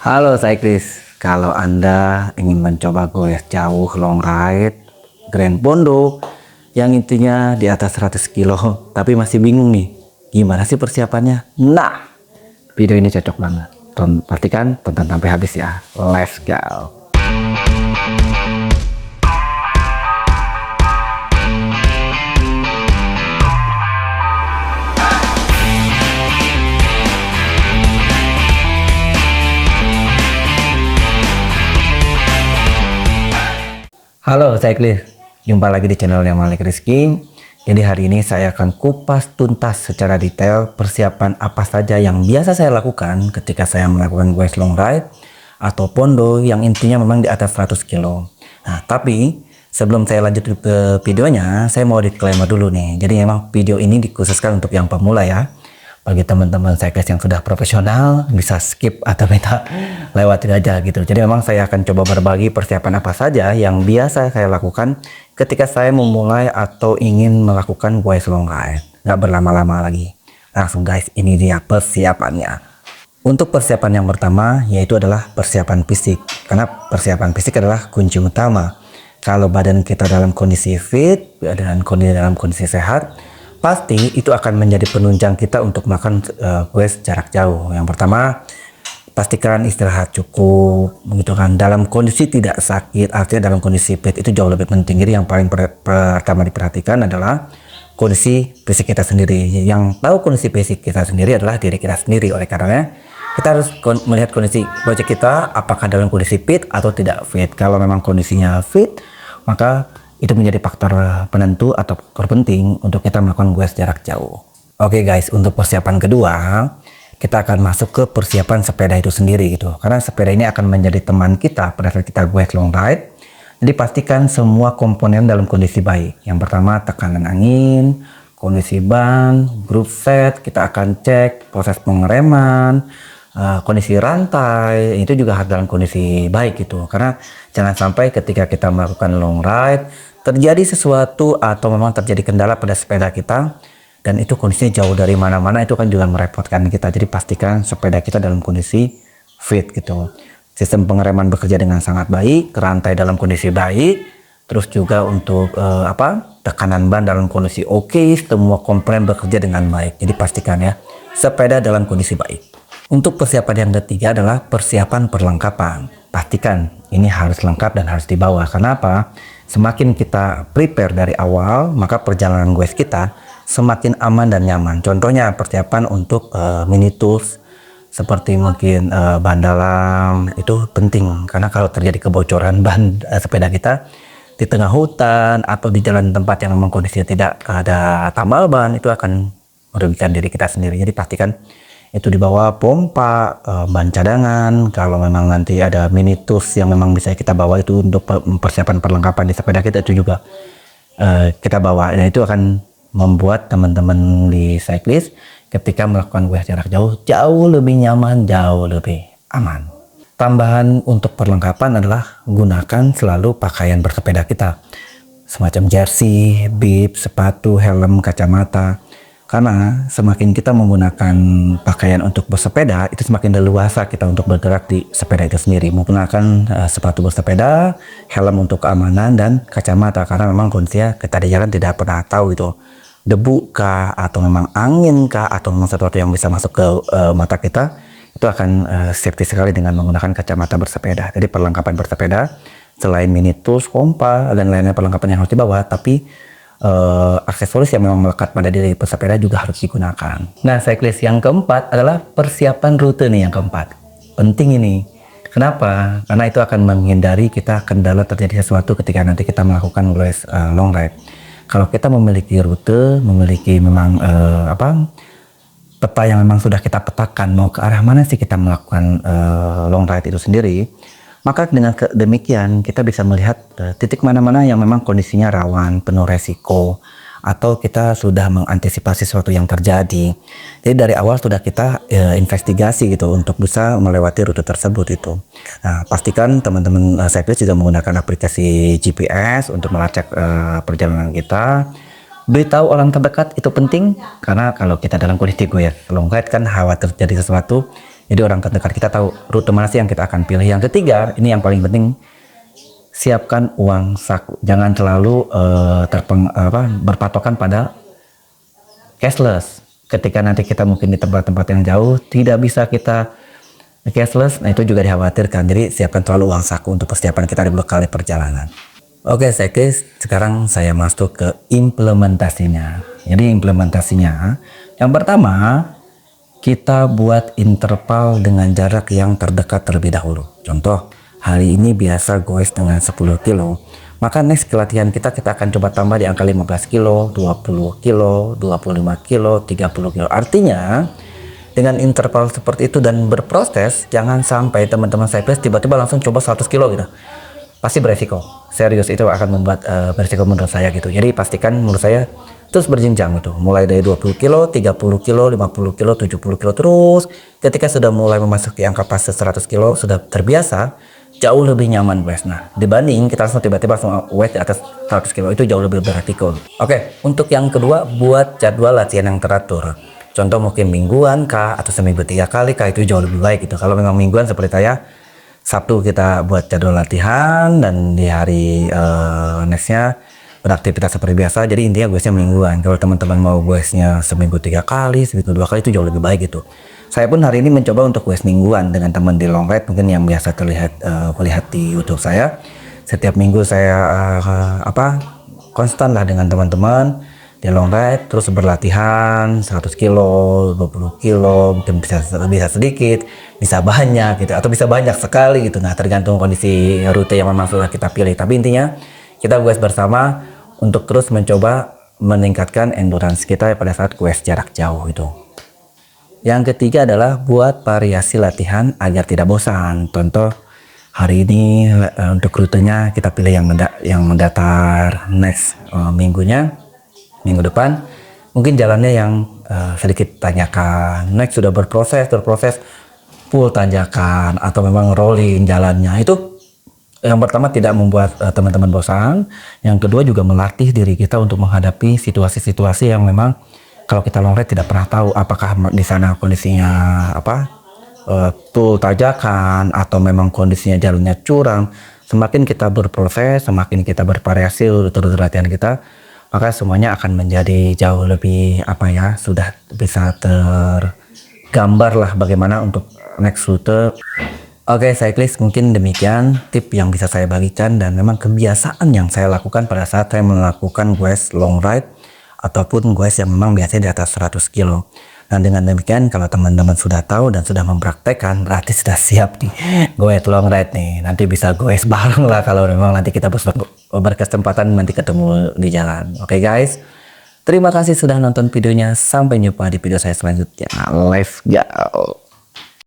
Halo cyclist, kalau Anda ingin mencoba goes jauh long ride Grand Bondo yang intinya di atas 100 kilo tapi masih bingung nih gimana sih persiapannya? Nah, video ini cocok banget. Pastikan tonton sampai habis ya. Let's go. Halo cyclist, jumpa lagi di channelnya Malik Rizky. Jadi hari ini saya akan kupas tuntas secara detail persiapan apa saja yang biasa saya lakukan ketika saya melakukan goes long ride atau pondo yang intinya memang di atas 100 kilo. Nah, tapi sebelum saya lanjut ke videonya, saya mau disclaimer dulu nih. Jadi memang video ini dikhususkan untuk yang pemula ya. Bagi teman-teman cyclist yang sudah profesional bisa skip atau minta lewatin aja gitu. Jadi memang saya akan coba berbagi persiapan apa saja yang biasa saya lakukan ketika saya memulai atau ingin melakukan goes long ride. Nggak berlama-lama lagi. Langsung guys, ini dia persiapannya. Untuk persiapan yang pertama yaitu adalah persiapan fisik. Karena persiapan fisik adalah kunci utama. Kalau badan kita dalam kondisi fit dan dalam kondisi sehat, pasti itu akan menjadi penunjang kita untuk melakukan goes jarak jauh. Yang pertama, pastikan istirahat cukup, begitu kan. Dalam kondisi tidak sakit, artinya dalam kondisi fit itu jauh lebih penting. Jadi yang paling pertama diperhatikan adalah kondisi fisik kita sendiri. Yang tahu kondisi fisik kita sendiri adalah diri kita sendiri. Oleh karenanya, kita harus melihat kondisi project kita apakah dalam kondisi fit atau tidak fit. Kalau memang kondisinya fit, maka itu menjadi faktor penentu atau faktor penting untuk kita melakukan goes jarak jauh. Oke guys, untuk persiapan kedua, kita akan masuk ke persiapan sepeda itu sendiri gitu. Karena sepeda ini akan menjadi teman kita pada saat kita goes long ride. Jadi pastikan semua komponen dalam kondisi baik. Yang pertama tekanan angin, kondisi ban, groove set, kita akan cek proses pengereman, kondisi rantai itu juga harus dalam kondisi baik gitu. Karena jangan sampai ketika kita melakukan long ride terjadi sesuatu atau memang terjadi kendala pada sepeda kita dan itu kondisinya jauh dari mana-mana, itu kan juga merepotkan kita. Jadi pastikan sepeda kita dalam kondisi fit gitu. Sistem pengereman bekerja dengan sangat baik, rantai dalam kondisi baik, terus juga untuk tekanan ban dalam kondisi oke, semua komponen bekerja dengan baik. Jadi pastikan ya sepeda dalam kondisi baik. Untuk persiapan yang ketiga adalah persiapan perlengkapan. Pastikan ini harus lengkap dan harus dibawa. Kenapa? Semakin kita prepare dari awal, maka perjalanan goes kita semakin aman dan nyaman. Contohnya persiapan untuk mini tools seperti mungkin ban dalam itu penting. Karena kalau terjadi kebocoran ban sepeda kita di tengah hutan atau di jalan tempat yang memang kondisinya tidak ada tambal ban, itu akan merugikan diri kita sendiri. Jadi pastikan itu dibawa pompa, ban cadangan. Kalau memang nanti ada mini tools yang memang bisa kita bawa itu untuk persiapan perlengkapan di sepeda kita, itu juga kita bawa. Dan itu akan membuat teman-teman di cyclist ketika melakukan goes jarak jauh jauh lebih nyaman, jauh lebih aman. Tambahan untuk perlengkapan adalah gunakan selalu pakaian bersepeda kita, semacam jersey, bib, sepatu, helm, kacamata. Karena semakin kita menggunakan pakaian untuk bersepeda, itu semakin leluasa kita untuk bergerak di sepeda itu sendiri. Menggunakan sepatu bersepeda, helm untuk keamanan, dan kacamata. Karena memang kondisinya kita di jalan tidak pernah tahu itu debu kah, atau memang angin kah, atau memang sesuatu yang bisa masuk ke mata kita. Itu akan safety sekali dengan menggunakan kacamata bersepeda. Jadi perlengkapan bersepeda, selain mini tools, pompa, dan lainnya perlengkapan yang harus dibawa, tapi aksesoris yang memang melekat pada diri pesepeda juga harus digunakan. Nah, cyclist yang keempat adalah persiapan rute nih, yang keempat. Penting ini. Kenapa? Karena itu akan menghindari kita kendala terjadi sesuatu ketika nanti kita melakukan goes long ride. Kalau kita memiliki rute, memiliki memang peta yang memang sudah kita petakan mau ke arah mana sih kita melakukan long ride itu sendiri, maka dengan demikian kita bisa melihat titik mana-mana yang memang kondisinya rawan, penuh resiko, atau kita sudah mengantisipasi sesuatu yang terjadi. Jadi dari awal sudah kita investigasi gitu untuk bisa melewati rute tersebut itu. Nah, pastikan teman-teman cyclist juga menggunakan aplikasi GPS untuk melacak perjalanan kita. Beritahu orang terdekat itu penting, karena kalau kita dalam kondisi goes long ride kan khawatir terjadi sesuatu, Jadi orang terdekat kita tahu rute mana sih yang kita akan pilih. Yang ketiga, ini yang paling penting, siapkan uang saku. Jangan terlalu berpatokan pada cashless. Ketika nanti kita mungkin di tempat-tempat yang jauh tidak bisa kita cashless, nah itu juga dikhawatirkan. Jadi siapkan selalu uang saku untuk persiapan kita di bekal perjalanan. Oke, sekarang saya masuk ke implementasinya. Jadi implementasinya, yang pertama kita buat interval dengan jarak yang terdekat terlebih dahulu. Contoh, hari ini biasa goes dengan 10 kilo. Maka next latihan kita akan coba tambah di angka 15 kilo, 20 kilo, 25 kilo, 30 kilo. Artinya, dengan interval seperti itu dan berproses, jangan sampai teman-teman cyclist tiba-tiba langsung coba 100 kilo gitu. Pasti beresiko. Serius, itu akan membuat beresiko menurut saya gitu. Jadi pastikan menurut saya terus berjenjang gitu, mulai dari 20 kilo, 30 kilo, 50 kilo, 70 kilo, terus ketika sudah mulai memasuki angka fase 100 kilo sudah terbiasa, jauh lebih nyaman guys. Nah, dibanding kita langsung tiba-tiba langsung weight di atas 100 kilo, itu jauh lebih beresiko. Oke, untuk yang kedua, buat jadwal latihan yang teratur. Contoh mungkin mingguan kah, atau seminggu 3 kali kah, itu jauh lebih baik gitu. Kalau memang mingguan seperti saya, Sabtu kita buat jadwal latihan, dan di hari nextnya beraktivitas seperti biasa. Jadi intinya guysnya mingguan. Kalau teman-teman mau guysnya seminggu 3 kali, seminggu 2 kali, itu jauh lebih baik gitu. Saya pun hari ini mencoba untuk guys mingguan dengan teman di long ride, mungkin yang biasa terlihat melihat di YouTube saya. Setiap minggu saya konstan lah dengan teman-teman di long ride, terus berlatihan 100 kilo, 20 kilo, mungkin bisa sedikit, bisa banyak gitu, atau bisa banyak sekali gitu. Nah, tergantung kondisi rute yang memang sudah kita pilih. Tapi intinya kita guys bersama untuk terus mencoba meningkatkan endurance kita pada saat quest jarak jauh itu. Yang ketiga adalah buat variasi latihan agar tidak bosan. Contoh, hari ini untuk rutenya kita pilih yang mendatar. Next minggu depan mungkin jalannya yang sedikit tanjakan. Next sudah berproses full tanjakan atau memang rolling jalannya. Itu yang pertama tidak membuat teman-teman bosan. Yang kedua juga melatih diri kita untuk menghadapi situasi-situasi yang memang kalau kita long ride tidak pernah tahu apakah di sana kondisinya full tanjakan atau memang kondisinya jalannya curang. Semakin kita berproses, semakin kita bervariasi rute latihan kita, maka semuanya akan menjadi jauh lebih sudah bisa tergambar lah bagaimana untuk next rute. Oke, cyclist, mungkin demikian tip yang bisa saya bagikan dan memang kebiasaan yang saya lakukan pada saat saya melakukan guys long ride ataupun guys yang memang biasanya di atas 100 kilo. Dan dengan demikian, kalau teman-teman sudah tahu dan sudah mempraktekkan, berarti sudah siap di guys long ride nih. Nanti bisa guys bareng lah kalau memang nanti kita berkesempatan nanti ketemu di jalan. Oke guys, terima kasih sudah nonton videonya. Sampai jumpa di video saya selanjutnya. Let's go!